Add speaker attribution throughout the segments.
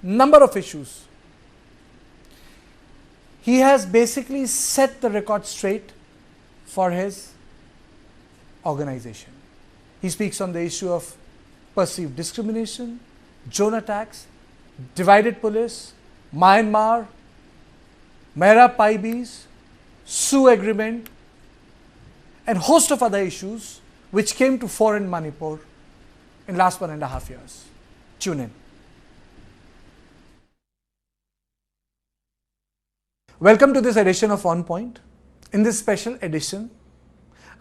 Speaker 1: number of issues. He has basically set the record straight for his organization. He speaks on the issue of perceived discrimination, drone attacks, divided police, Myanmar, Meira Paibis, SoO agreement, and host of other issues which came to fore in Manipur in last 1.5 years. Tune in. Welcome to this edition of On Point. In this special edition,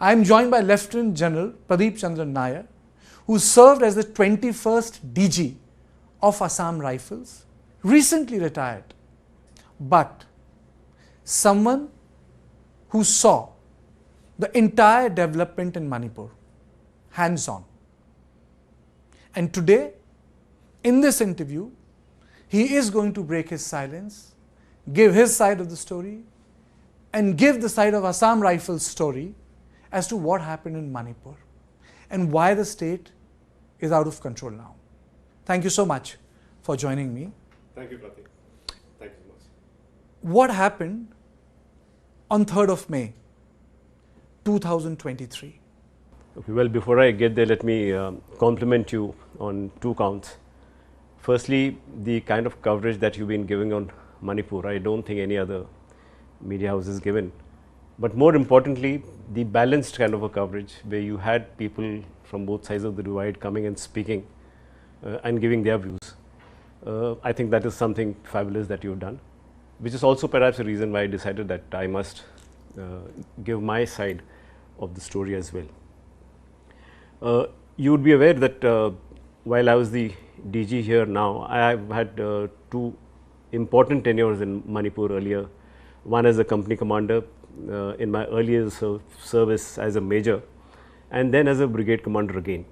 Speaker 1: I am joined by Lieutenant General Pradeep Chandra Nair, who served as the 21st DG of Assam Rifles, recently retired, but someone who saw the entire development in Manipur, hands-on. And today, in this interview, he is going to break his silence, give his side of the story, and give the side of Assam Rifles story as to what happened in Manipur and why the state is out of control now. Thank you so much for joining me.
Speaker 2: Thank you, Pratik. Thank you so much.
Speaker 1: What happened on 3rd of May, 2023?
Speaker 2: Okay, well, before I get there, let me compliment you on 2 counts. Firstly, the kind of coverage that you've been giving on Manipur, I don't think any other media house is given. But more importantly, the balanced kind of a coverage where you had people from both sides of the divide coming and speaking and giving their views. I think that is something fabulous that you've done, which is also perhaps a reason why I decided that I must give my side of the story as well. You would be aware that while I was the DG here now, I have had 2 important tenures in Manipur earlier. One as a company commander in my earlier service as a major, and then as a brigade commander again.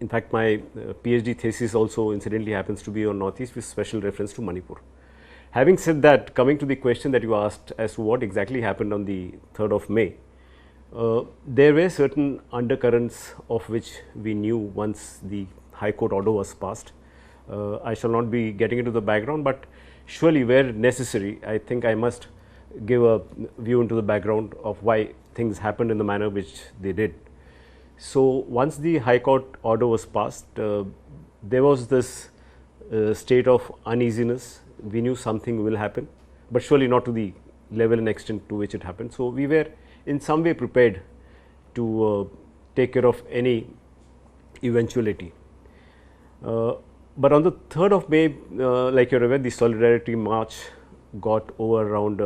Speaker 2: In fact, my PhD thesis also incidentally happens to be on Northeast with special reference to Manipur. Having said that, coming to the question that you asked as to what exactly happened on the 3rd of May, there were certain undercurrents of which we knew once the High Court order was passed. I shall not be getting into the background, but surely where necessary, I think I must give a view into the background of why things happened in the manner which they did. So, once the High Court order was passed, there was this state of uneasiness. We knew something will happen, but surely not to the level and extent to which it happened. So, we were in some way prepared to take care of any eventuality. But on the 3rd of May, like you are aware, the Solidarity March got over around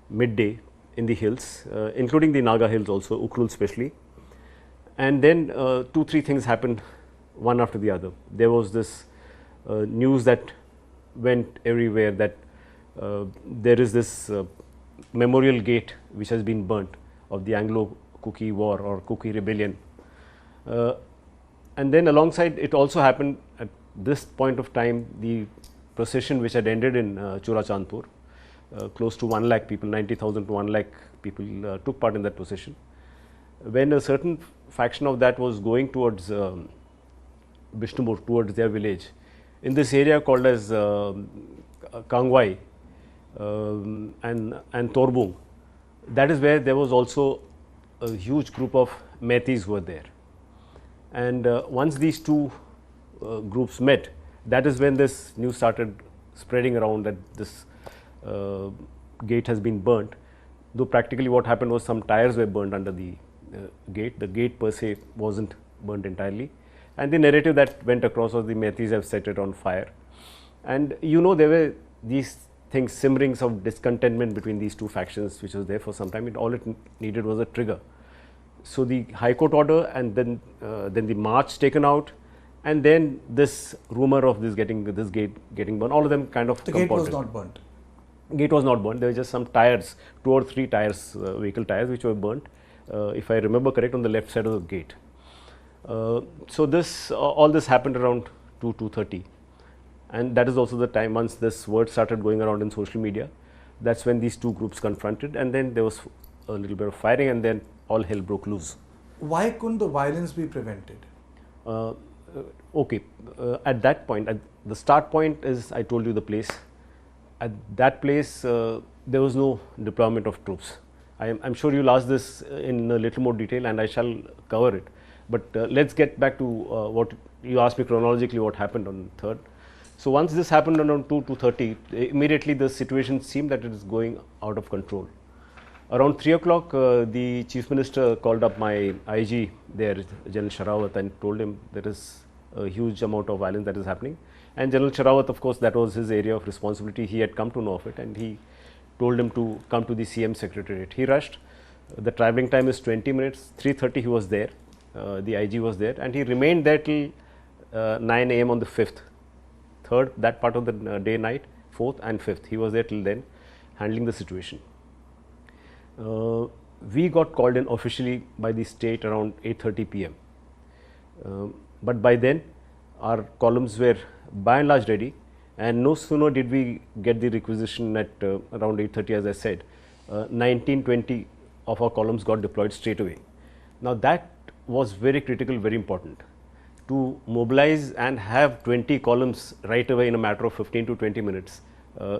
Speaker 2: midday in the hills, including the Naga hills also, Ukhrul especially. And then 2-3 things happened one after the other. There was this news that went everywhere that there is this memorial gate which has been burnt of the Anglo-Kuki war or Kuki rebellion. And then alongside it also happened at this point of time, the procession which had ended in Churachandpur, close to 1 lakh people, 90,000 to 1 lakh people took part in that procession. When a certain faction of that was going towards Bishnupur, towards their village, in this area called as Kangwai and Torbung, that is where there was also a huge group of Meiteis who were there. And once these 2 groups met, that is when this news started spreading around that this gate has been burnt, though practically what happened was some tires were burnt under the gate. The gate per se was not burnt entirely, and the narrative that went across was the Meiteis have set it on fire. And you know, there were these things, simmerings of discontentment between these 2 factions which was there for some time. All it needed was a trigger. So, the High Court order and then the march taken out, and then this rumor of this gate getting burned, all of them kind of
Speaker 1: The
Speaker 2: compounded.
Speaker 1: gate was not burnt.
Speaker 2: Gate was not burnt. There were just some tires, 2 or 3 tires, vehicle tires which were burnt, if I remember correct, on the left side of the gate. So, this all this happened around 2:30, and that is also the time once this word started going around in social media. That is when these 2 groups confronted, and then there was a little bit of firing, and then all hell broke loose.
Speaker 1: Why couldn't the violence be prevented?
Speaker 2: Okay, at that point, the start point is, I told you, the place. At that place, there was no deployment of troops. I'm sure you'll ask this in a little more detail, and I shall cover it. But let's get back to what you asked me chronologically, what happened on 3rd. So once this happened around 2:30, immediately the situation seemed that it is going out of control. Around 3 o'clock, the Chief Minister called up my IG there, General Sharawat, and told him there is a huge amount of violence that is happening. And General Sharawat, of course, that was his area of responsibility. He had come to know of it, and he told him to come to the CM Secretariat. He rushed. The travelling time is 20 minutes. 3:30 he was there. The IG was there, and he remained there till 9 AM on the 5th. 3rd, that part of the day, night, 4th and 5th. He was there till then, handling the situation. We got called in officially by the state around 8:30 PM. But by then, our columns were by and large ready, and no sooner did we get the requisition at around 8:30, as I said, 19-20 of our columns got deployed straight away. Now that was very critical, very important. To mobilize and have 20 columns right away in a matter of 15 to 20 minutes,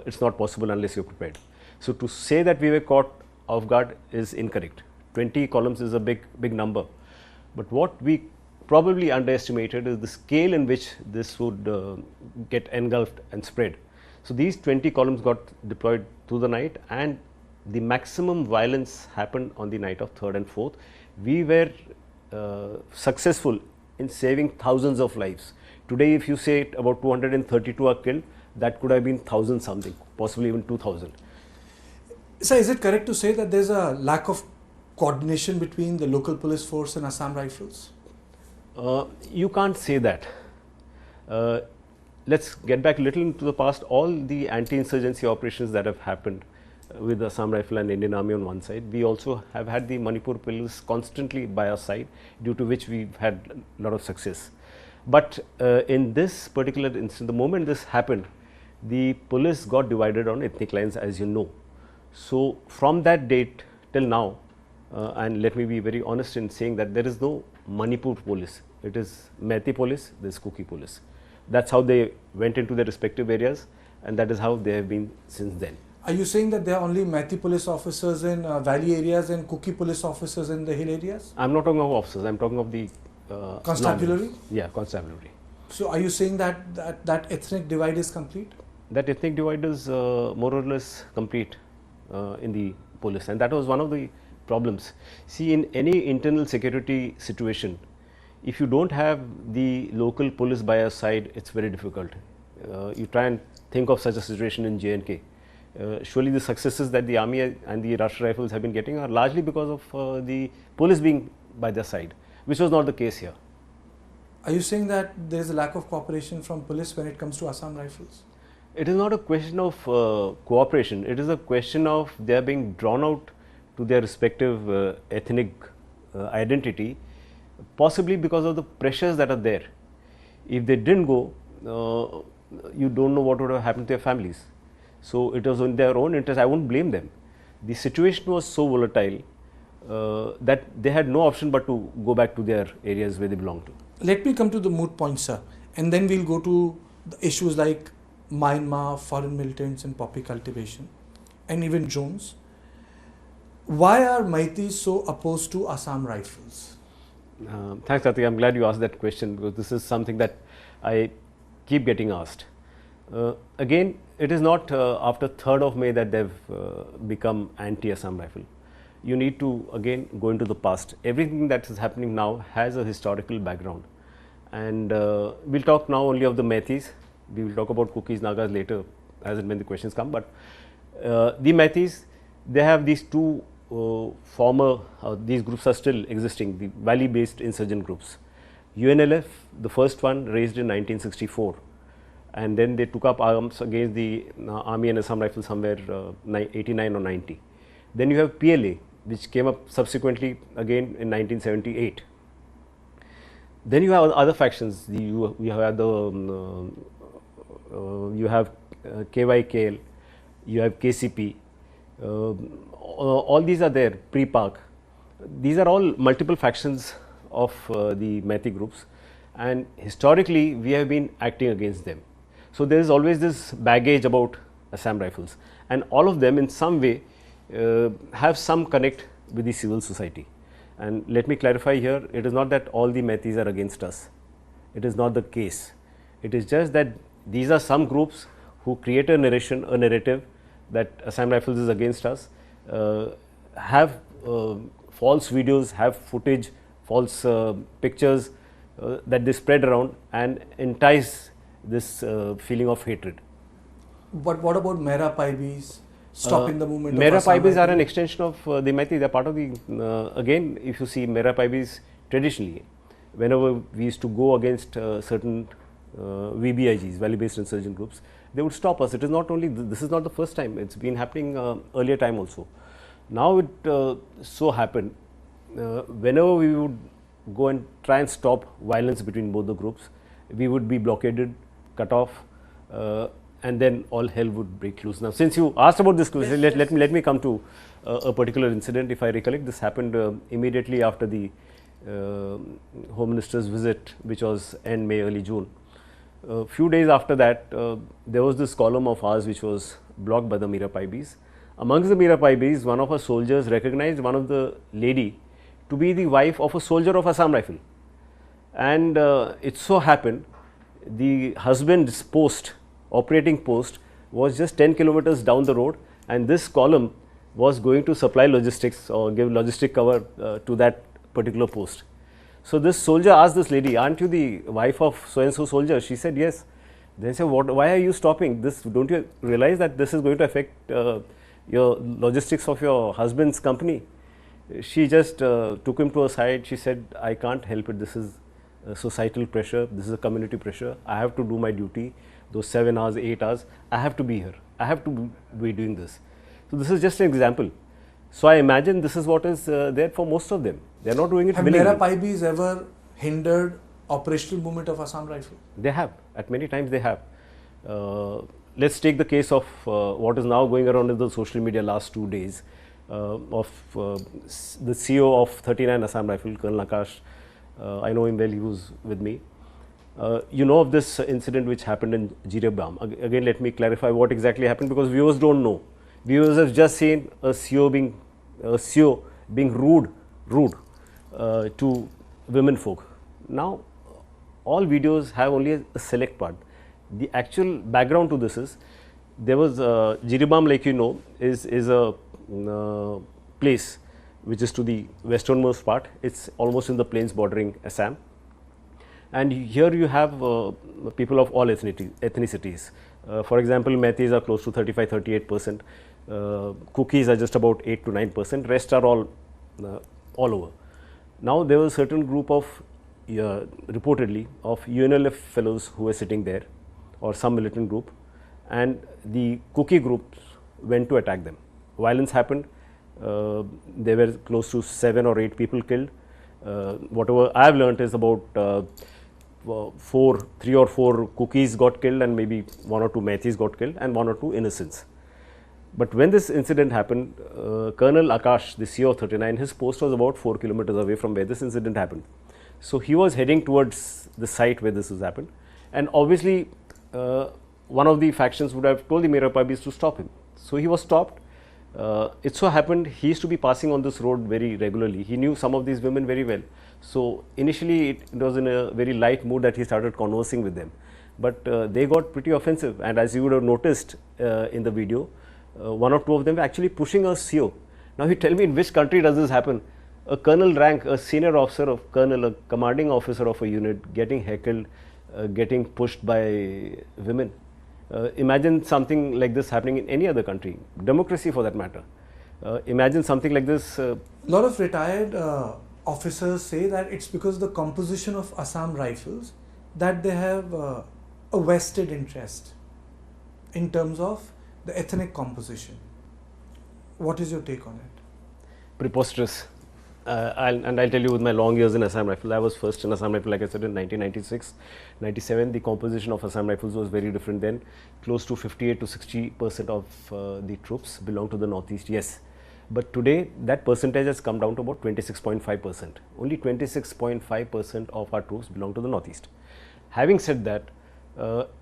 Speaker 2: it's not possible unless you're prepared. So to say that we were caught off guard is incorrect. 20 columns is a big number. But what we probably underestimated is the scale in which this would get engulfed and spread. So these 20 columns got deployed through the night, and the maximum violence happened on the night of 3rd and 4th. We were successful in saving thousands of lives. Today, if you say about 232 are killed, that could have been 1,000 something, possibly even 2,000.
Speaker 1: Sir, is it correct to say that there's a lack of coordination between the local police force and Assam Rifles?
Speaker 2: You can't say that. Let's get back a little into the past. All the anti-insurgency operations that have happened with the Assam Rifle and Indian Army on one side, we also have had the Manipur police constantly by our side, due to which we've had a lot of success. But in this particular instance, the moment this happened, the police got divided on ethnic lines, as you know. So from that date till now, and let me be very honest in saying that there is no Manipur police. It is Meitei police, there is Kuki police. That's how they went into their respective areas, and that is how they have been since then.
Speaker 1: Are you saying that there are only Meitei police officers in valley areas and Kuki police officers in the hill areas?
Speaker 2: I'm not talking of officers, I'm talking of the
Speaker 1: constabulary?
Speaker 2: Yeah, constabulary.
Speaker 1: So are you saying that ethnic divide is complete?
Speaker 2: That ethnic divide is more or less complete in the police, and that was one of the problems. See, in any internal security situation, if you don't have the local police by your side, it's very difficult. You try and think of such a situation in J&K. Surely the successes that the army and the Rashtra Rifles have been getting are largely because of the police being by their side, which was not the case here.
Speaker 1: Are you saying that there is a lack of cooperation from police when it comes to Assam Rifles?
Speaker 2: It is not a question of cooperation, it is a question of they are being drawn out to their respective ethnic identity, possibly because of the pressures that are there. If they didn't go, you don't know what would have happened to their families. So it was in their own interest. I won't blame them. The situation was so volatile that they had no option but to go back to their areas where they belong to.
Speaker 1: Let me come to the moot point, sir, and then we'll go to the issues like Myanmar, foreign militants and poppy cultivation, and even drones. Why are Meitei so opposed to Assam Rifles?
Speaker 2: Thanks, Kartikeya. I'm glad you asked that question, because this is something that I keep getting asked. Again, it is not after 3rd of May that they've become anti-Assam Rifle. You need to again go into the past. Everything that is happening now has a historical background, and we'll talk now only of the Meiteis. We will talk about Kukis, Nagas later as and when the questions come. But the Meiteis, they have these two former, these groups are still existing, the valley based insurgent groups. UNLF, the first one raised in 1964, and then they took up arms against the Army and Assam Rifles somewhere 89 or 90. Then you have PLA, which came up subsequently again in 1978. Then you have other factions. You have the you have KYKL, you have KCP. All these are there, pre-Pak. These are all multiple factions of the Meitei groups, and historically we have been acting against them. So there is always this baggage about Assam Rifles, and all of them in some way have some connect with the civil society. And let me clarify here, it is not that all the Meiteis are against us. It is not the case. It is just that these are some groups who create a narrative that Assam Rifles is against us, have false videos, have footage, false pictures that they spread around and entice this feeling of hatred.
Speaker 1: But what about Meira Paibis? Stopping the movement.
Speaker 2: Meira Paibis are an extension of the Meitei. They are part of the, again, if you see Meira Paibis traditionally, whenever we used to go against certain VBIGs, value based insurgent groups, they would stop us. It is not only, this is not the first time, it's been happening earlier time also. Now it so happened, whenever we would go and try and stop violence between both the groups, we would be blockaded, cut off, and then all hell would break loose. Now, since you asked about this, let me come to a particular incident. If I recollect, this happened immediately after the Home Minister's visit, which was end May, early June. A few days after that, there was this column of ours which was blocked by the Meira Paibis. Amongst the Meira Paibis, one of our soldiers recognized one of the lady to be the wife of a soldier of Assam Rifle. And it so happened, the husband's post, operating post, was just 10 kilometers down the road, and this column was going to supply logistics or give logistic cover to that particular post. So this soldier asked this lady, "Aren't you the wife of so and so soldier?" She said, "Yes." They said, "Why are you stopping this? Don't you realize that this is going to affect your logistics of your husband's company?" She just took him to a side. She said, "I can't help it. This is societal pressure. This is a community pressure. I have to do my duty. Those 7 hours, 8 hours, I have to be here. I have to be doing this." So this is just an example. So I imagine this is what is there for most of them. They are not doing it willingly.
Speaker 1: Have Meira Paibis ever hindered operational movement of Assam Rifle?
Speaker 2: They have. At many times they have. Let's take the case of what is now going around in the social media last 2 days of the CEO of 39 Assam Rifle, Colonel Akash. I know him well, he was with me. You know of this incident which happened in Jiribam. Again, let me clarify what exactly happened, because viewers don't know. Viewers have just seen a CEO being rude to women folk. Now, all videos have only a select part. The actual background to this is, there was Jiribam, like you know, is a place which is to the westernmost part. It's almost in the plains bordering Assam. And here you have people of all ethnicities. For example, Meiteis are close to 35–38%. Kukis are just about 8 to 9%. Rest are all over. Now there was a certain group of reportedly of UNLF fellows who were sitting there, or some militant group, and the Kuki groups went to attack them. Violence happened. There were close to 7 or 8 people killed. Whatever I have learnt is about 3 or 4 Kukis got killed, and maybe 1 or 2 Meiteis got killed, and 1 or 2 innocents. But when this incident happened, Colonel Akash, the CEO of 39, his post was about 4 kilometers away from where this incident happened. So he was heading towards the site where this has happened, and obviously one of the factions would have told the Meira Paibis to stop him. So he was stopped. It so happened he used to be passing on this road very regularly. He knew some of these women very well. So initially it was in a very light mood that he started conversing with them. But they got pretty offensive, and as you would have noticed in the video, 1 or 2 of them were actually pushing a CEO. Now you tell me, in which country does this happen? A colonel rank, a senior officer of colonel, a commanding officer of a unit getting heckled, getting pushed by women. Imagine something like this happening in any other country, democracy for that matter. Imagine something like this.
Speaker 1: A lot of retired officers say that it's because the composition of Assam Rifles that they have a vested interest in terms of the ethnic composition. What is your take on it?
Speaker 2: Preposterous. I'll tell you, with my long years in Assam Rifle, I was first in Assam Rifle, like I said, in 1996, 97. The composition of Assam Rifles was very different then. Close to 58 to 60% of the troops belong to the northeast, yes. But today, that percentage has come down to about 26.5%. Only 26.5% of our troops belong to the northeast. Having said that,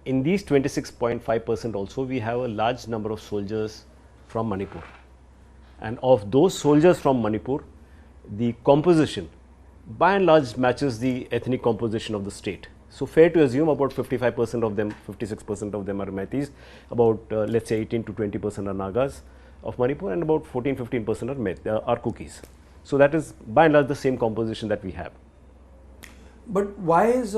Speaker 2: In these 26.5% also, we have a large number of soldiers from Manipur. And of those soldiers from Manipur, the composition by and large matches the ethnic composition of the state. So, fair to assume about 55% of them, 56% of them are Meiteis, about let us say 18 to 20% are Nagas of Manipur, and about 14-15% are Kukis. So, that is by and large the same composition that we have.
Speaker 1: But why is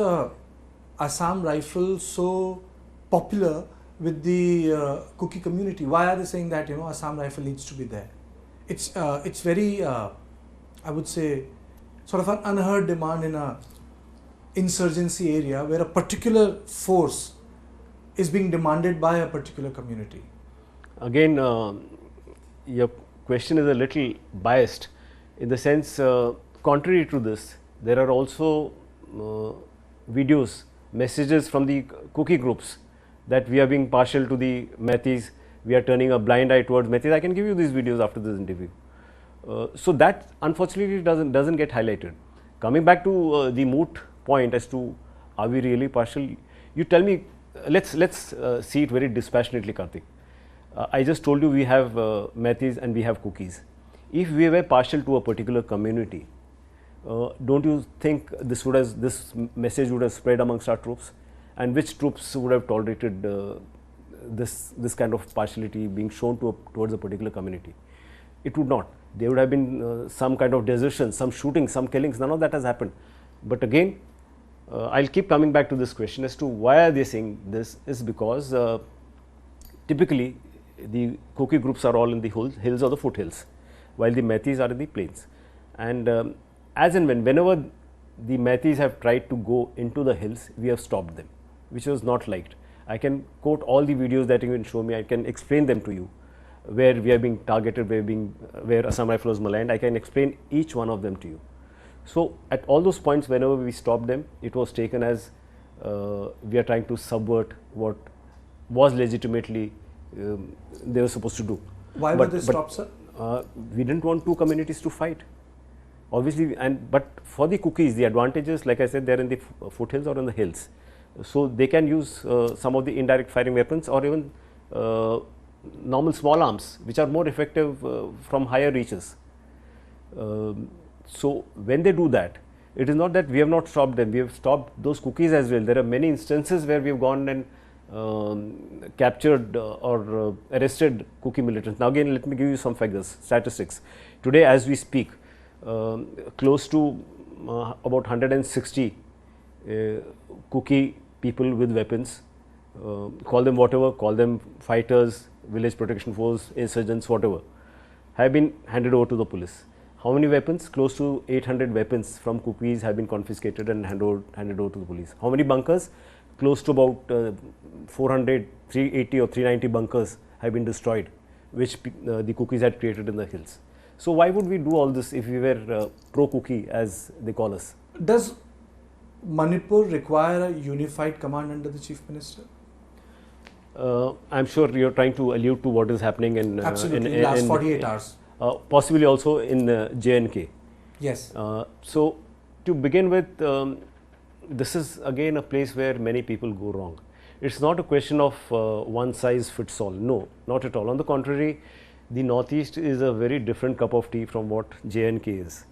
Speaker 1: Assam Rifles so popular with the Kuki community? Why are they saying that Assam Rifle needs to be there? It's very I would say sort of an unheard demand in a insurgency area where a particular force is being demanded by a particular community.
Speaker 2: Again, your question is a little biased in the sense, contrary to this, there are also videos, messages from the Kuki groups that we are being partial to the Meiteis, we are turning a blind eye towards Meiteis. I can give you these videos after this interview. So that unfortunately doesn't get highlighted. Coming back to the moot point as to are we really partial, you tell me, let's see it very dispassionately, Kartik. I just told you we have Meiteis and we have Kukis. If we were partial to a particular community, don't you think this message would have spread amongst our troops? And which troops would have tolerated this kind of partiality being shown towards a particular community? It would not. There would have been some kind of desertion, some shooting, some killings. None of that has happened. But again, I'll keep coming back to this question as to why are they saying this is because typically the Kuki groups are all in the hills or the foothills, while the Meiteis are in the plains. And as and whenever the Meiteis have tried to go into the hills, we have stopped them, which was not liked. I can quote all the videos that you can show me, I can explain them to you, where we are being targeted, where Assam Rifle was maligned. I can explain each one of them to you. So, at all those points, whenever we stopped them, it was taken as we are trying to subvert what was legitimately they were supposed to do.
Speaker 1: Why were they stopped, sir?
Speaker 2: We didn't want two communities to fight. Obviously, but for the Kukis, the advantages, like I said, they are in the foothills or in the hills. So, they can use some of the indirect firing weapons or even normal small arms, which are more effective from higher reaches. So, when they do that, it is not that we have not stopped them, we have stopped those Kukis as well. There are many instances where we have gone and captured or arrested Kuki militants. Now, again, let me give you some figures, statistics. Today, as we speak, close to about 160 Kuki people with weapons, call them whatever, call them fighters, village protection force, insurgents, whatever, have been handed over to the police. How many weapons? Close to 800 weapons from Kukis have been confiscated and handed over to the police. How many bunkers? Close to about 400, 380 or 390 bunkers have been destroyed, which the Kukis had created in the hills. So, why would we do all this if we were pro-Kuki, as they call us?
Speaker 1: Does Manipur require a unified command under the Chief Minister?
Speaker 2: I am sure you are trying to allude to what is happening in
Speaker 1: absolutely last 48 hours.
Speaker 2: Possibly also in JNK.
Speaker 1: Yes.
Speaker 2: So, to begin with, this is again a place where many people go wrong. It is not a question of one size fits all. No, not at all. On the contrary, the Northeast is a very different cup of tea from what JNK is.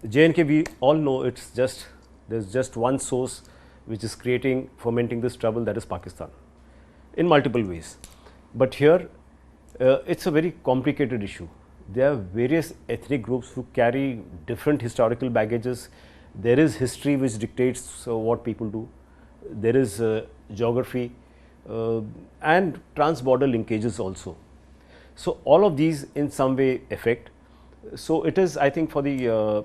Speaker 2: JNK, we all know there's just one source which is fomenting this trouble, that is Pakistan, in multiple ways. But here, it's a very complicated issue. There are various ethnic groups who carry different historical baggages. There is history which dictates what people do. There is geography and trans-border linkages also. So, all of these in some way affect. So, it is, I think, for the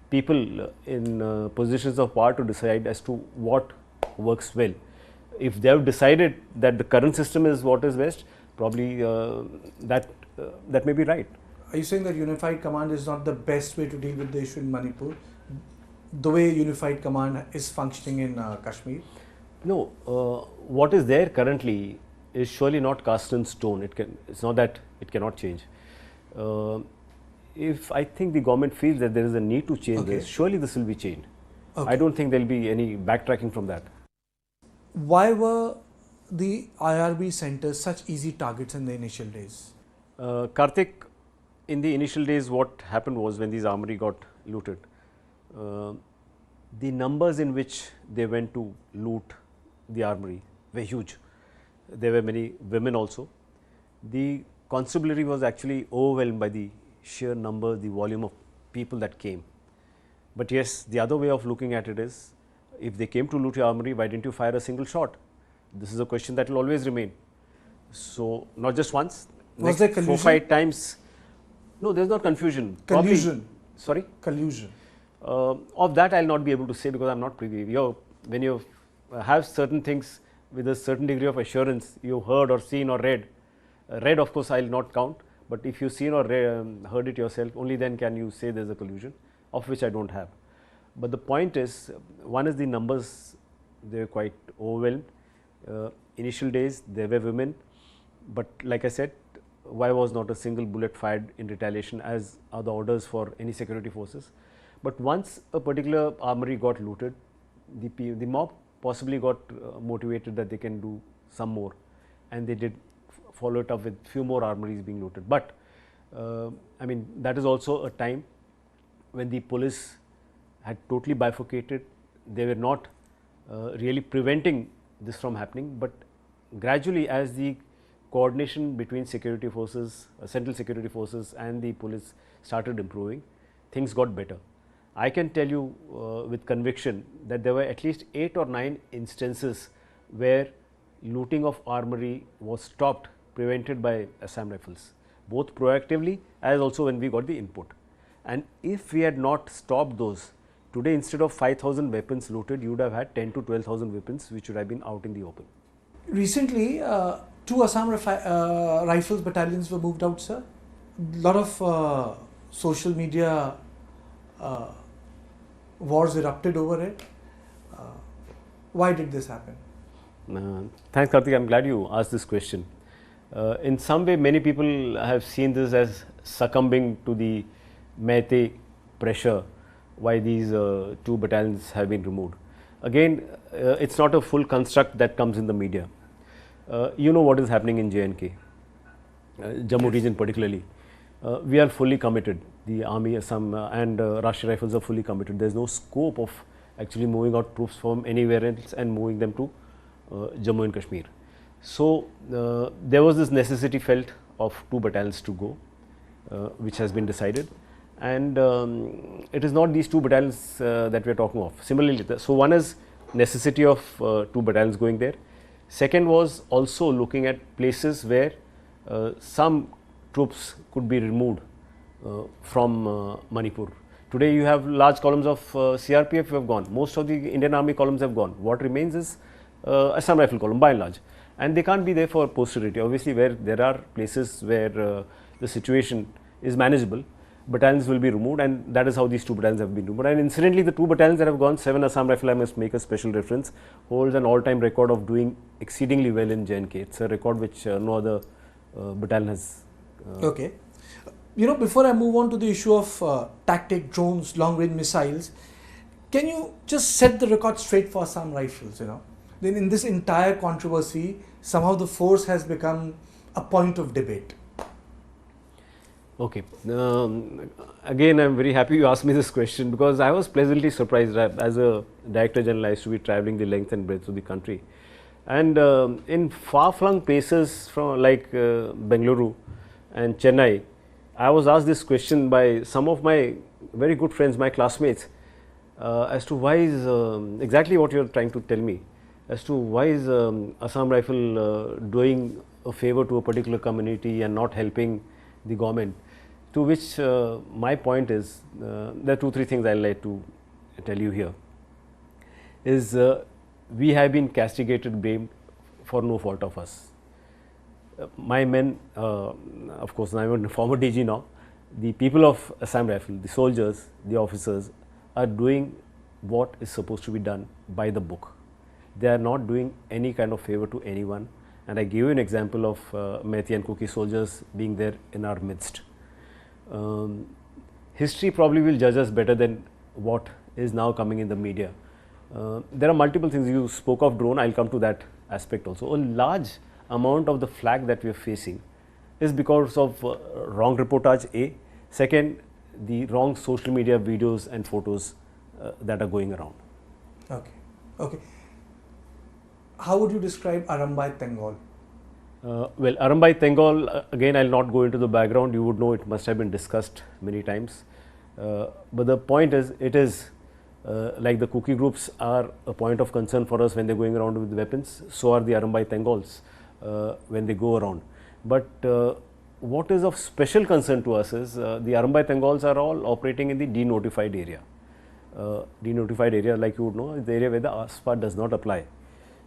Speaker 2: people in positions of power to decide as to what works well. If they have decided that the current system is what is best, probably that may be right.
Speaker 1: Are you saying that unified command is not the best way to deal with the issue in Manipur, the way unified command is functioning in Kashmir?
Speaker 2: No, what is there currently is surely not cast in stone. It's not that it cannot change. If I think the government feels that there is a need to change this, surely this will be changed. I don't think there will be any backtracking from that.
Speaker 1: why were the IRB centers such easy targets in the initial days?
Speaker 2: Karthik, in the initial days, what happened was when these armory got looted, the numbers in which they went to loot the armory were huge. There were many women also. The constabulary was actually overwhelmed by the sheer number, the volume of people that came. But yes, the other way of looking at it is, if they came to loot your armory, why didn't you fire a single shot? This is a question that will always remain. So, not just once,
Speaker 1: was there collusion?
Speaker 2: 4-5 times. No, there is not confusion.
Speaker 1: Collusion.
Speaker 2: Probably, sorry?
Speaker 1: Collusion.
Speaker 2: Of that I will not be able to say, because I am not privy. When you have certain things with a certain degree of assurance, you heard or seen or read. Read, of course, I will not count, but if you seen or heard it yourself, only then can you say there is a collusion, of which I do not have. But the point is, one is the numbers, they were quite overwhelmed. Initial days, there were women, but like I said, why was not a single bullet fired in retaliation, as are the orders for any security forces. But once a particular armory got looted, the mob possibly got motivated that they can do some more, and they did follow it up with few more armories being looted. But I mean, that is also a time when the police had totally bifurcated. They were not really preventing this from happening, but gradually, as the coordination between security forces, central security forces and the police started improving, things got better. I can tell you with conviction that there were at least 8 or 9 instances where looting of armory was stopped, prevented by Assam Rifles, both proactively as also when we got the input. And if we had not stopped those, today instead of 5,000 weapons looted, you would have had 10 to 12,000 weapons which would have been out in the open.
Speaker 1: Recently, 2 Assam Rifles battalions were moved out, sir. A lot of social media wars erupted over it. Why did this happen?
Speaker 2: Thanks, Kartik. I am glad you asked this question. In some way, many people have seen this as succumbing to the Meitei pressure why these 2 battalions have been removed. Again, it's not a full construct that comes in the media. You know what is happening in JNK, Jammu region particularly. We are fully committed. The Army, Assam and Rashtriya Rifles are fully committed. There is no scope of actually moving out troops from anywhere else and moving them to Jammu and Kashmir. So, there was this necessity felt of 2 battalions to go, which has been decided, and it is not these 2 battalions that we are talking of. Similarly, so one is necessity of 2 battalions going there. Second was also looking at places where some troops could be removed from Manipur. Today you have large columns of CRPF have gone, most of the Indian Army columns have gone. What remains is Assam Rifle column by and large, and they can't be there for posterity. Obviously, where there are places where the situation is manageable, battalions will be removed, and that is how these 2 battalions have been removed. And incidentally, the 2 battalions that have gone, 7 Assam Rifle, I must make a special reference, holds an all-time record of doing exceedingly well in JNK. It's a record which no other battalion has.
Speaker 1: Okay. You know, before I move on to the issue of tactic, drones, long-range missiles, can you just set the record straight for Assam Rifles, you know? Then in this entire controversy, somehow the force has become a point of debate.
Speaker 2: Okay. Again, I am very happy you asked me this question, because I was pleasantly surprised. As a Director General, I used to be travelling the length and breadth of the country. And in far-flung places from like Bengaluru and Chennai, I was asked this question by some of my very good friends, my classmates, as to why is exactly what you are trying to tell me, as to why is Assam Rifle doing a favour to a particular community and not helping the government. To which my point is, there are 2-3 things I would like to tell you here. Is we have been castigated, blamed for no fault of us. My men, of course, I am a former DG now, the people of Assam Rifle, the soldiers, the officers are doing what is supposed to be done by the book. They are not doing any kind of favour to anyone, and I give you an example of Meitei and Kuki soldiers being there in our midst. History probably will judge us better than what is now coming in the media. There are multiple things. You spoke of drone, I'll come to that aspect also. A large amount of the flag that we are facing is because of wrong reportage, A. Second, the wrong social media videos and photos that are going around.
Speaker 1: Okay. Okay. How would you describe Arambai Tenggol?
Speaker 2: Well, Arambai Tenggol, again, I'll not go into the background. You would know it must have been discussed many times. But the point is, it is like the Kuki groups are a point of concern for us when they're going around with weapons. So are the Arambai Tenggols when they go around. But what is of special concern to us is the Arambai Tenggols are all operating in the denotified area. Denotified area, like you would know, is the area where the ASPA does not apply.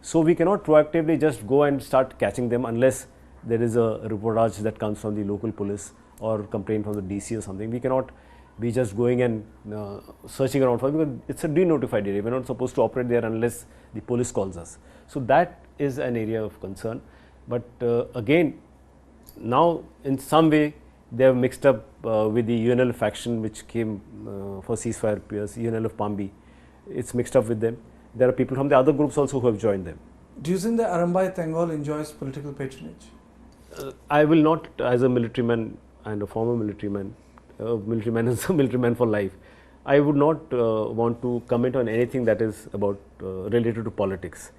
Speaker 2: So we cannot proactively just go and start catching them unless there is a reportage that comes from the local police or complaint from the DC or something. We cannot be just going and searching around for it because it's a denotified area. We're not supposed to operate there unless the police calls us. So that is an area of concern. But again, now in some way they have mixed up with the UNL faction which came for ceasefire peers, UNL of Pambi. It's mixed up with them. There are people from the other groups also who have joined them.
Speaker 1: Do you think the Arambai Tenggol enjoys political patronage?
Speaker 2: I will not, as a military man and a former military man is a military man for life, I would not want to comment on anything that is about related to politics.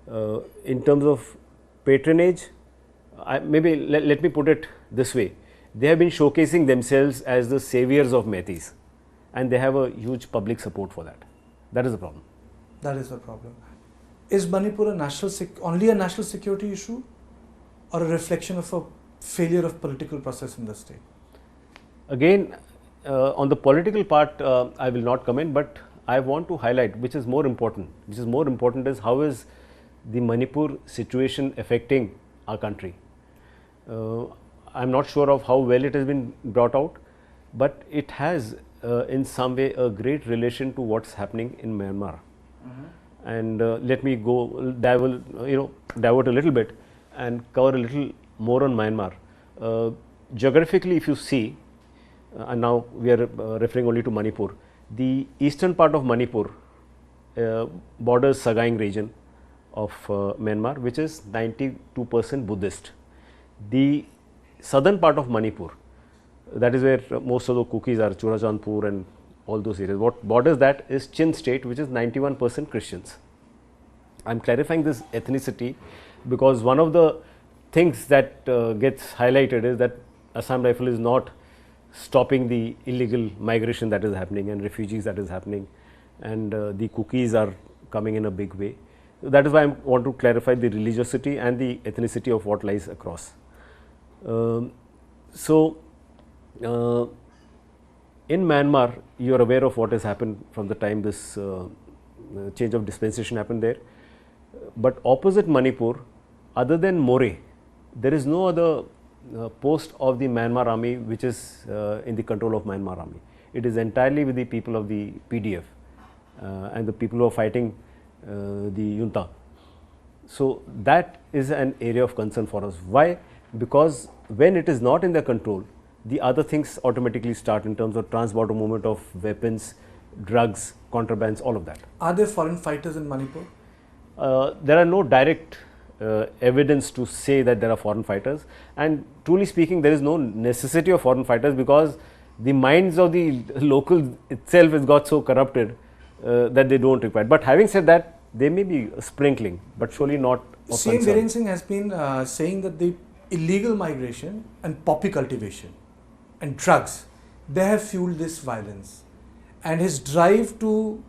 Speaker 2: In terms of patronage, maybe let me put it this way. They have been showcasing themselves as the saviors of Meiteis, and they have a huge public support for that. That is the problem.
Speaker 1: That is the problem. Is Manipur only a national security issue or a reflection of a failure of political process in the state?
Speaker 2: Again, on the political part, I will not comment, but I want to highlight which is more important. Which is more important is how is the Manipur situation affecting our country. I am not sure of how well it has been brought out, but it has in some way a great relation to what's happening in Myanmar. And let me go divert a little bit and cover a little more on Myanmar. Geographically, if you see, and now we are referring only to Manipur, the eastern part of Manipur borders Sagaing region of Myanmar, which is 92% Buddhist. The southern part of Manipur, that is where most of the Kukis are, Churachandpur and all those areas. What borders that is Chin state, which is 91% Christians. I am clarifying this ethnicity because one of the things that gets highlighted is that Assam Rifle is not stopping the illegal migration that is happening and refugees that is happening, and the Kukis are coming in a big way. That is why I want to clarify the religiosity and the ethnicity of what lies across. In Myanmar, you are aware of what has happened from the time this change of dispensation happened there. But opposite Manipur, other than More, there is no other post of the Myanmar army which is in the control of Myanmar army. It is entirely with the people of the PDF and the people who are fighting the junta. So that is an area of concern for us. Why? Because when it is not in their control, the other things automatically start in terms of trans-border movement of weapons, drugs, contrabands, all of that.
Speaker 1: Are there foreign fighters in Manipur?
Speaker 2: There are no direct evidence to say that there are foreign fighters, and truly speaking, there is no necessity of foreign fighters because the minds of the locals itself has got so corrupted that they don't require. But having said that, there may be a sprinkling, but surely not of
Speaker 1: CM
Speaker 2: concern.
Speaker 1: Biren Singh has been saying that the illegal migration and poppy cultivation and drugs, they have fueled this violence, and his drive to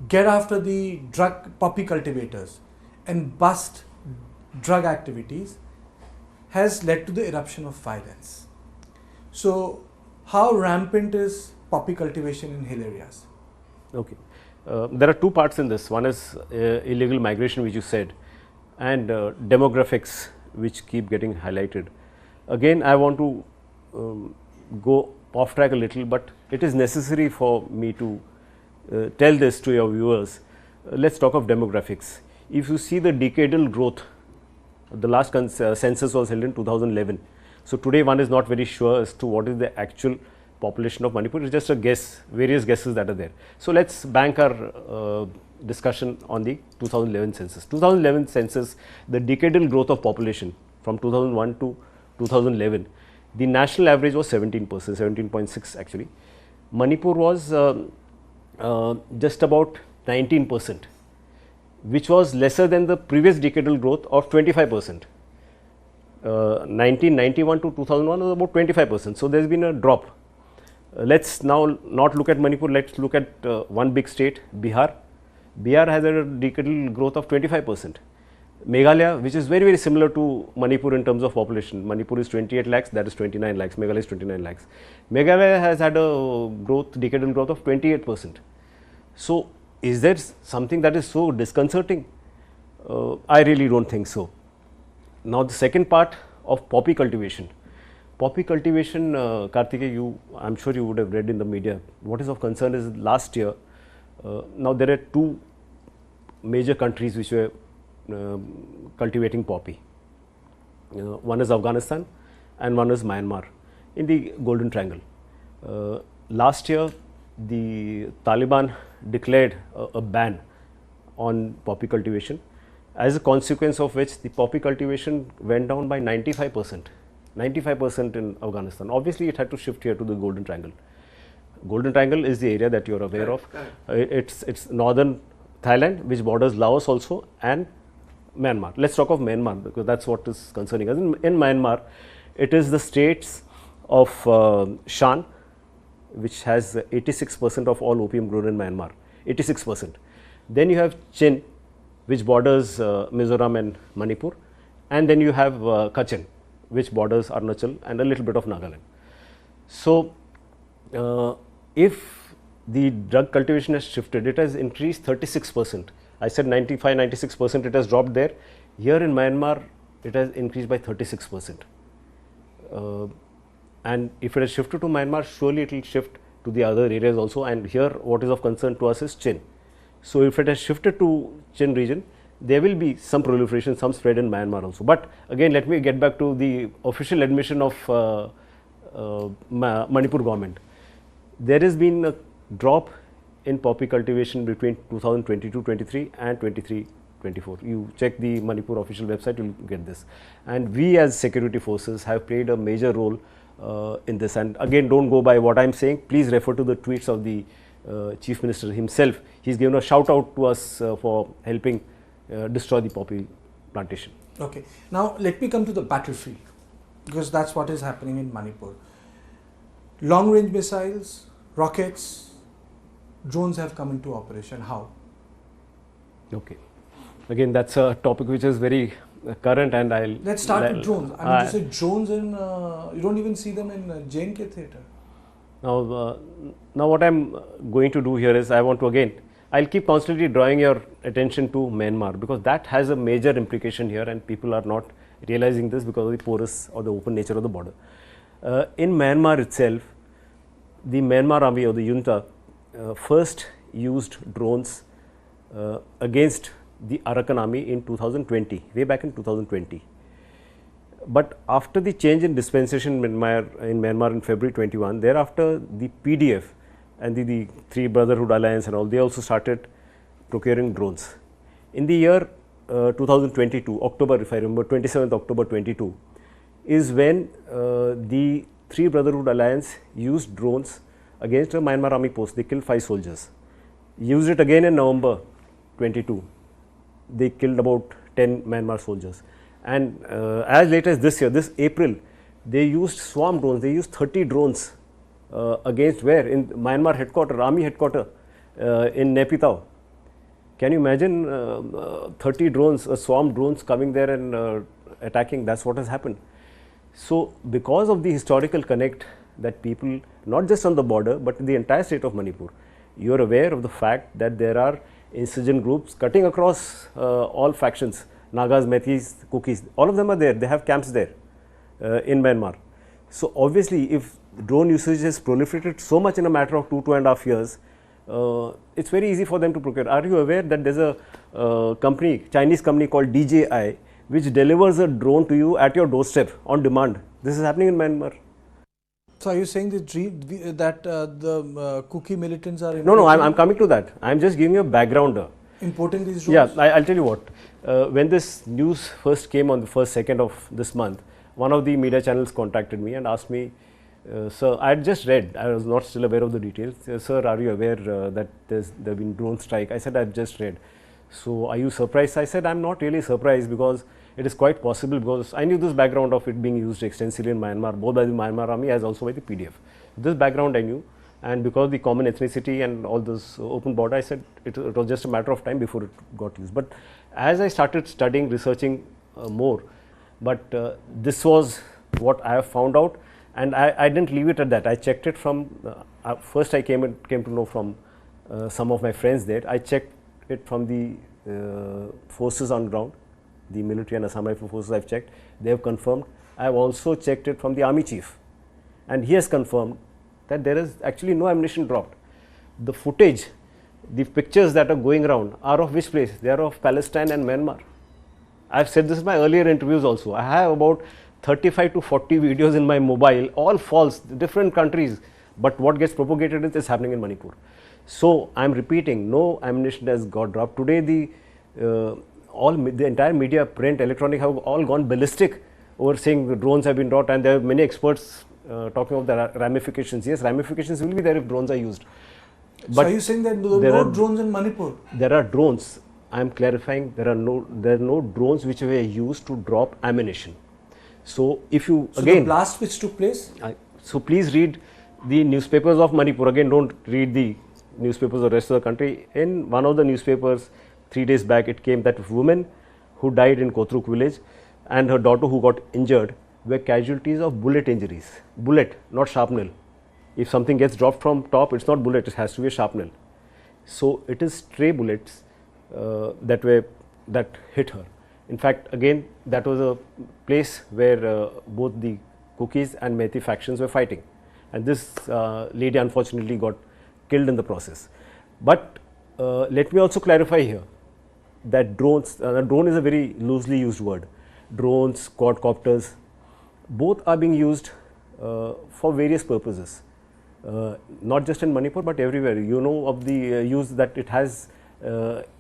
Speaker 1: get after the poppy cultivators and bust drug activities has led to the eruption of violence. So how rampant is poppy cultivation in hill areas?
Speaker 2: Okay. There are two parts in this. One is illegal migration, which you said, and demographics, which keep getting highlighted. Again, I want to go off track a little, but it is necessary for me to tell this to your viewers. Let's talk of demographics. If you see the decadal growth, the last census was held in 2011. So today one is not very sure as to what is the actual population of Manipur is just a guess, various guesses that are there. So let's bank our discussion on the 2011 census. 2011 census, the decadal growth of population from 2001 to 2011, the national average was 17%, 17.6 actually. Manipur was just about 19%, which was lesser than the previous decadal growth of 25%. 1991 to 2001 was about 25%. So, there has been a drop. Let's now not look at Manipur, let's look at one big state, Bihar. Bihar has a decadal growth of 25%. Meghalaya, which is very similar to Manipur in terms of population. Manipur is 28 lakhs, that is 29 lakhs, Meghalaya is 29 lakhs. Meghalaya has had a decadal growth of 28%. So, is there something that is so disconcerting? I really don't think so. Now, the second part of poppy cultivation. Poppy cultivation, Kartikeya, I am sure you would have read in the media. What is of concern is last year, now there are two major countries which were cultivating poppy. One is Afghanistan and one is Myanmar in the Golden Triangle. Last year, the Taliban declared a ban on poppy cultivation, as a consequence of which the poppy cultivation went down by 95%, 95% in Afghanistan. Obviously, it had to shift here to the Golden Triangle. Golden Triangle is the area that you are aware of. It's northern Thailand, which borders Laos also, and Myanmar. Let's talk of Myanmar because that's what is concerning us. In Myanmar, it is the states of Shan, which has 86% of all opium grown in Myanmar, 86%. Then you have Chin, which borders Mizoram and Manipur, and then you have Kachin, which borders Arunachal and a little bit of Nagaland. So, if the drug cultivation has shifted, it has increased 36%. I said 95, 96%, it has dropped there. Here in Myanmar, it has increased by 36%. And if it has shifted to Myanmar, surely it will shift to the other areas also. And here, what is of concern to us is Chin. So, if it has shifted to Chin region, there will be some proliferation, some spread in Myanmar also. But again, let me get back to the official admission of Manipur government. There has been a drop in poppy cultivation between 2022-23 and 23-24. You check the Manipur official website, you will get this. And we as security forces have played a major role in this. And again, don't go by what I am saying. Please refer to the tweets of the Chief Minister himself. He has given a shout out to us for helping destroy the poppy plantation.
Speaker 1: Okay. Now, let me come to the battlefield, because that's what is happening in Manipur. Long range missiles, rockets, drones have come into operation. How?
Speaker 2: Okay. Again, that's a topic which is very current, and I'll...
Speaker 1: Let's start with drones. I mean, you say drones in, you don't even see them in J&K theatre.
Speaker 2: Now, what I'm going to do here is I want to again, I'll keep constantly drawing your attention to Myanmar, because that has a major implication here and people are not realizing this because of the porous or the open nature of the border. In Myanmar itself, the Myanmar army or the junta first used drones against the Arakan army in 2020, way back in 2020. But after the change in dispensation in Myanmar in February 21, thereafter the PDF and the Three Brotherhood Alliance and all, they also started procuring drones. In the year 2022, October, if I remember, 27th October 22, is when the Three Brotherhood Alliance used drones against a Myanmar army post. They killed 5 soldiers. Used it again in November 22. They killed about 10 Myanmar soldiers. And as late as this year, this April, they used swarm drones. They used 30 drones against where? In Myanmar headquarters, army headquarters in Naypyidaw. Can you imagine 30 drones, swarm drones coming there and attacking? That's what has happened. So, because of the historical connect that people, not just on the border, but in the entire state of Manipur, you are aware of the fact that there are insurgent groups cutting across all factions. Nagas, Meiteis, Kukis, all of them are there. They have camps there in Myanmar. So, obviously, if drone usage has proliferated so much in a matter of 2.5 years, it's very easy for them to procure. Are you aware that there's a company, Chinese company called DJI, which delivers a drone to you at your doorstep on demand? This is happening in Myanmar.
Speaker 1: So are you saying that the Kuki militants are
Speaker 2: No, I'm coming to that. I'm just giving you a backgrounder.
Speaker 1: Importing these drones?
Speaker 2: Yeah, I'll tell you what. When this news first came on the 1st, 2nd of this month, one of the media channels contacted me and asked me, sir, I had just read, I was not still aware of the details. Sir, are you aware that there have been drone strike? I said, I've just read. So are you surprised? I said, I'm not really surprised, because it is quite possible, because I knew this background of it being used extensively in Myanmar, both by the Myanmar army as also by the PDF. This background I knew, and because of the common ethnicity and all this open border, I said it was just a matter of time before it got used. But as I started studying, researching more, but this was what I have found out, and I didn't leave it at that. I checked it from, first I came to know from some of my friends there. I checked it from the forces on ground, the military and Assam Rifle forces I've checked. They have confirmed. I have also checked it from the army chief, and he has confirmed that there is actually no ammunition dropped. The footage, the pictures that are going around are of which place? They are of Palestine and Myanmar. I've said this in my earlier interviews also. I have about 35 to 40 videos in my mobile, all false, different countries, but what gets propagated is happening in Manipur. So I'm repeating, no ammunition has got dropped. Today the entire media, print, electronic have all gone ballistic over saying the drones have been dropped, and there are many experts talking of the ramifications. Yes, ramifications will be there if drones are used.
Speaker 1: But so are you saying that there are no drones in Manipur?
Speaker 2: There are drones. I am clarifying, there are no drones which were used to drop ammunition. So if you
Speaker 1: the blast which took place?
Speaker 2: So please read the newspapers of Manipur. Again, don't read the newspapers of the rest of the country. In one of the newspapers 3 days back, it came that woman who died in Kotruk village and her daughter who got injured were casualties of bullet injuries. Bullet, not shrapnel. If something gets dropped from top, it's not bullet, it has to be a shrapnel. So it is stray bullets that hit her. In fact, again, that was a place where both the Kuki and Meitei factions were fighting, and this lady unfortunately got killed in the process. But let me also clarify here that drones, drone is a very loosely used word. Drones, quadcopters, both are being used for various purposes, not just in Manipur but everywhere. You know of the use that it has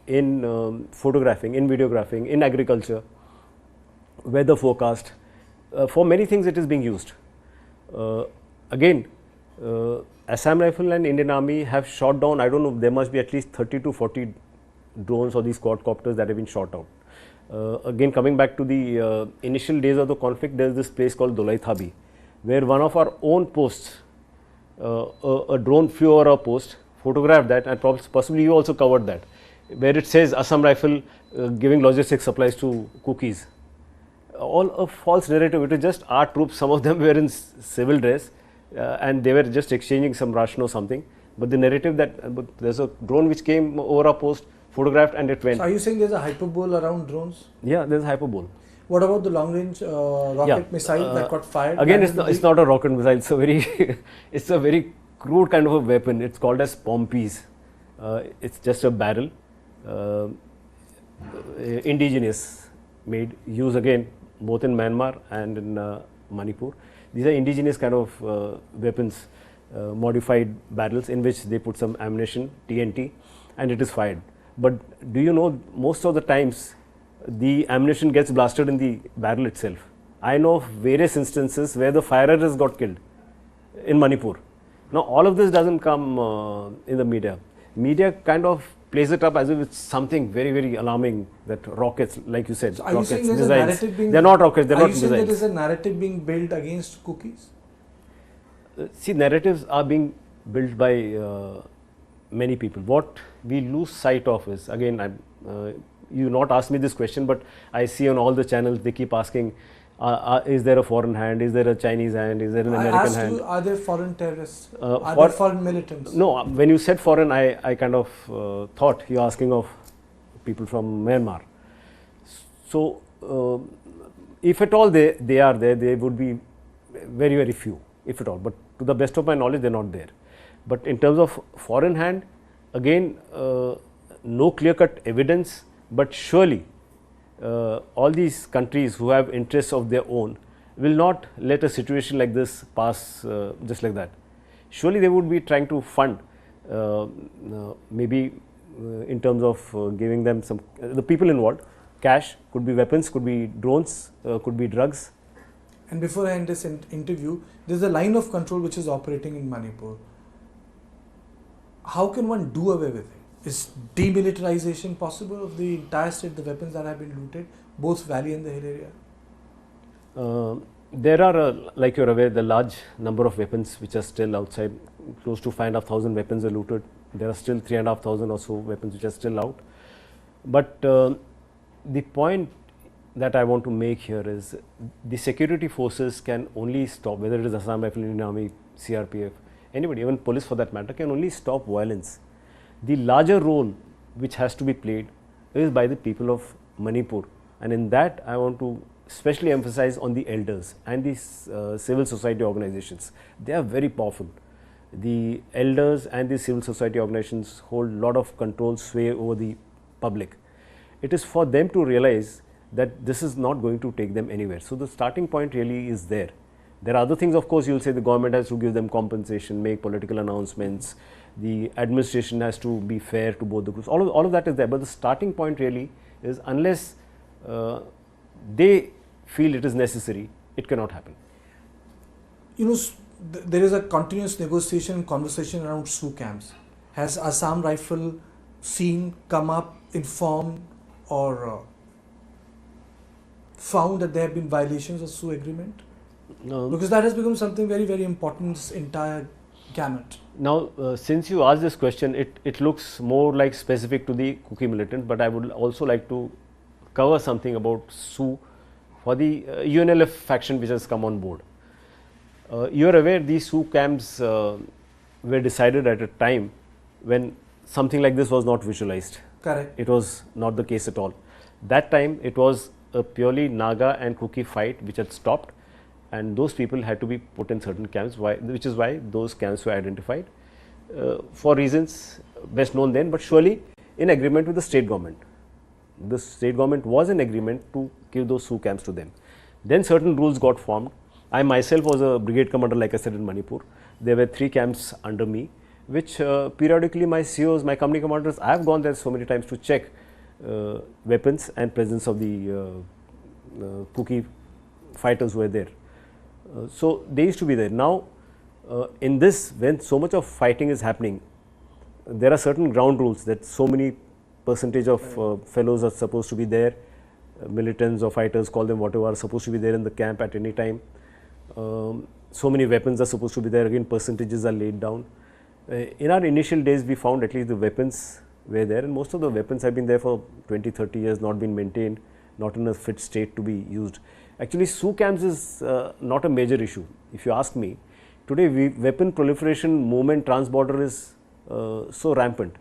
Speaker 2: in photographing, in videographing, in agriculture, weather forecast. For many things it is being used. Again, Assam Rifle and Indian Army have shot down, I don't know, there must be at least 30 to 40 drones or these quadcopters that have been shot out. Again, coming back to the initial days of the conflict, there is this place called Dolai Thabi, where one of our own posts, a drone flew over our post, photographed that, and possibly you also covered that, where it says Assam Rifle giving logistics supplies to Kukis. All a false narrative. It is just our troops, some of them were in civil dress and they were just exchanging some ration or something. But the narrative that there's a drone which came over our post, photographed, and it went. So
Speaker 1: are you saying there's a hyperbole around drones?
Speaker 2: Yeah, there's a hyperbole.
Speaker 1: What about the long range rocket missile that got fired?
Speaker 2: Again, it's not a rocket missile. It's a very it's a very crude kind of a weapon. It's called as pompies. It's just a barrel, indigenous made, used again both in Myanmar and in Manipur. These are indigenous kind of weapons, modified barrels in which they put some ammunition, TNT, and it is fired. But do you know, most of the times the ammunition gets blasted in the barrel itself. I know of various instances where the firer has got killed in Manipur. Now all of this doesn't come in the media. Media kind of plays it up as if it's something very, very alarming, that rockets, like you said,
Speaker 1: so are
Speaker 2: rockets,
Speaker 1: you saying
Speaker 2: missiles.
Speaker 1: They're
Speaker 2: not rockets, they're not missiles.
Speaker 1: Are you saying there is a narrative being built against Kukis?
Speaker 2: See, narratives are being built by many people. What we lose sight of is, again, you not ask me this question, but I see on all the channels they keep asking, is there a foreign hand, is there a Chinese hand, is there an American hand?
Speaker 1: Are there foreign terrorists, are there foreign militants?
Speaker 2: No, when you said foreign, I kind of thought you're asking of people from Myanmar. So, if at all they are there, they would be very, very few, if at all, but to the best of my knowledge, they're not there. But in terms of foreign hand, again, no clear-cut evidence, but surely all these countries who have interests of their own will not let a situation like this pass just like that. Surely they would be trying to fund maybe in terms of giving them some, the people involved, cash, could be weapons, could be drones, could be drugs.
Speaker 1: And before I end this interview, there is a line of control which is operating in Manipur. How can one do away with it? Is demilitarization possible of the entire state, the weapons that have been looted, both valley and the hill area?
Speaker 2: There are, like you are aware, the large number of weapons which are still outside. Close to 5,500 weapons are looted. There are still 3,500 or so weapons which are still out. But the point that I want to make here is the security forces can only stop, whether it is Assam Rifle, Indian Army, CRPF, anybody, even police for that matter, can only stop violence. The larger role which has to be played is by the people of Manipur, and in that I want to especially emphasize on the elders and the civil society organizations. They are very powerful. The elders and the civil society organizations hold a lot of control, sway over the public. It is for them to realize that this is not going to take them anywhere. So the starting point really is there. There are other things, of course. You will say the government has to give them compensation, make political announcements, the administration has to be fair to both the groups. All of that is there, but the starting point really is, unless they feel it is necessary, it cannot happen.
Speaker 1: You know, there is a continuous negotiation and conversation around SoO camps. Has Assam Rifle seen, come up, informed, or found that there have been violations of SoO agreement?
Speaker 2: No.
Speaker 1: Because that has become something very, very important in this entire gamut.
Speaker 2: Now, since you asked this question, it looks more like specific to the Kuki militant, but I would also like to cover something about SoO for the UNLF faction which has come on board. You are aware these SoO camps were decided at a time when something like this was not visualized.
Speaker 1: Correct.
Speaker 2: It was not the case at all. That time it was a purely Naga and Kuki fight which had stopped, and those people had to be put in certain camps, which is why those camps were identified for reasons best known then, but surely in agreement with the state government. The state government was in agreement to give those SoO camps to them. Then certain rules got formed. I myself was a brigade commander, like I said, in Manipur. There were 3 camps under me, which periodically my COs, my company commanders, I have gone there so many times to check weapons and presence of the Kuki fighters who were there. So they used to be there. Now, in this, when so much of fighting is happening, there are certain ground rules that so many percentage of fellows are supposed to be there. Militants or fighters, call them whatever, are supposed to be there in the camp at any time. So many weapons are supposed to be there. Again, percentages are laid down. In our initial days, we found at least the weapons were there, and most of the weapons have been there for 20-30 years, not been maintained, not in a fit state to be used. Actually, SoO camps is not a major issue. If you ask me, today weapon proliferation movement transborder is so rampant.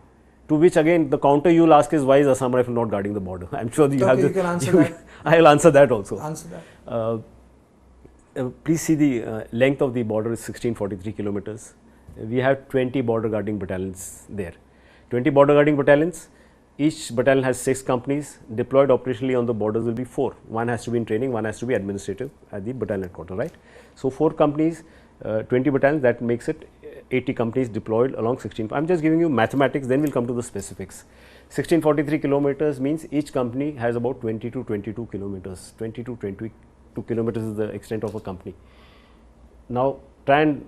Speaker 2: To which again the counter you will ask is, why is Assam Rifle not guarding the border? I am sure you have.
Speaker 1: You can answer that.
Speaker 2: I will answer that also.
Speaker 1: Answer that.
Speaker 2: Please see the length of the border is 1643 kilometers. We have 20 border guarding battalions there. 20 border guarding battalions. Each battalion has 6 companies. Deployed operationally on the borders will be 4. One has to be in training, one has to be administrative at the battalion headquarters, right? So 4 companies, 20 battalions, that makes it 80 companies deployed along 16. I am just giving you mathematics, then we will come to the specifics. 1643 kilometers means each company has about 20 to 22 kilometers. 20 to 22 kilometers is the extent of a company. Now try and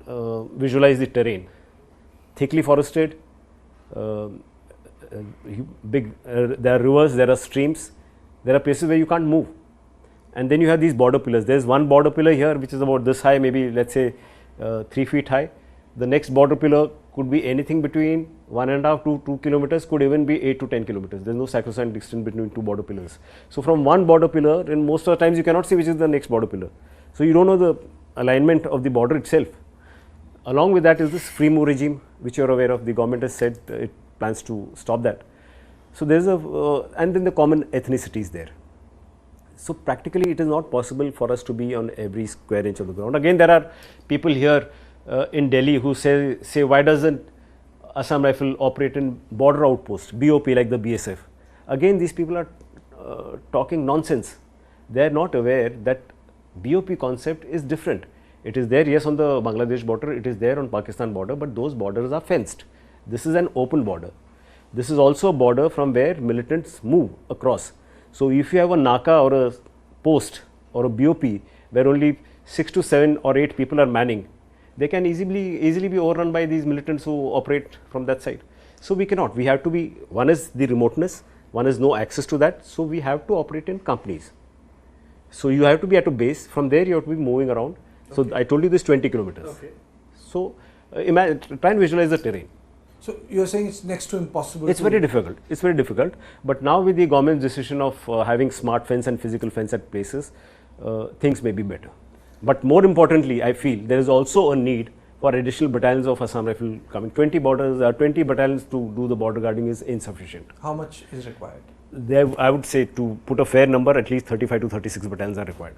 Speaker 2: visualize the terrain. Thickly forested, big, there are rivers, there are streams, there are places where you can't move. And then you have these border pillars. There is one border pillar here which is about this high, maybe let us say 3 feet high. The next border pillar could be anything between 1.5 to 2 kilometers, could even be 8 to 10 kilometers. There is no sacrosanct distance between 2 border pillars. So from one border pillar, in most of the times you cannot see which is the next border pillar. So you don't know the alignment of the border itself. Along with that is this free move regime, which you are aware of. The government has said it plans to stop that. So there is a, and then the common ethnicities there. So practically it is not possible for us to be on every square inch of the ground. Again, there are people here in Delhi who say why doesn't Assam Rifle operate in border outposts, BOP, like the BSF. Again, these people are talking nonsense. They are not aware that BOP concept is different. It is there, yes, on the Bangladesh border, it is there on Pakistan border, but those borders are fenced. This is an open border. This is also a border from where militants move across. So, if you have a Naka or a post or a BOP where only 6 to 7 or 8 people are manning, they can easily be overrun by these militants who operate from that side. So, we cannot, we have to be, one is the remoteness, one is no access to that. So, we have to operate in companies. So, you have to be at a base, from there you have to be moving around. Okay. So, I told you this 20 kilometers. Okay. So, try and visualize the terrain.
Speaker 1: So, you are saying it's next to impossible?
Speaker 2: It's very difficult, it's very difficult, but now with the government's decision of having smart fence and physical fence at places, things may be better. But more importantly, I feel there is also a need for additional battalions of Assam Rifle coming. 20 battalions to do the border guarding is insufficient.
Speaker 1: How much is required?
Speaker 2: There, I would say, to put a fair number, at least 35 to 36 battalions are required.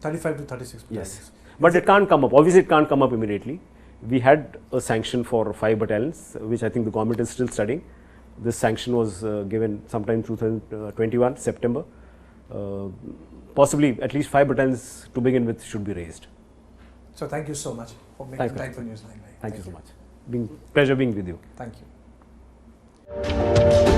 Speaker 1: 35 to 36 battalions?
Speaker 2: Yes. But it can't come up, obviously it can't come up immediately. We had a sanction for 5 battalions, which I think the government is still studying. This sanction was given sometime 2021, September. Possibly at least 5 battalions to begin with should be raised.
Speaker 1: So, thank you so much for making time for News9.
Speaker 2: Thank you so much. Pleasure being with you.
Speaker 1: Thank you.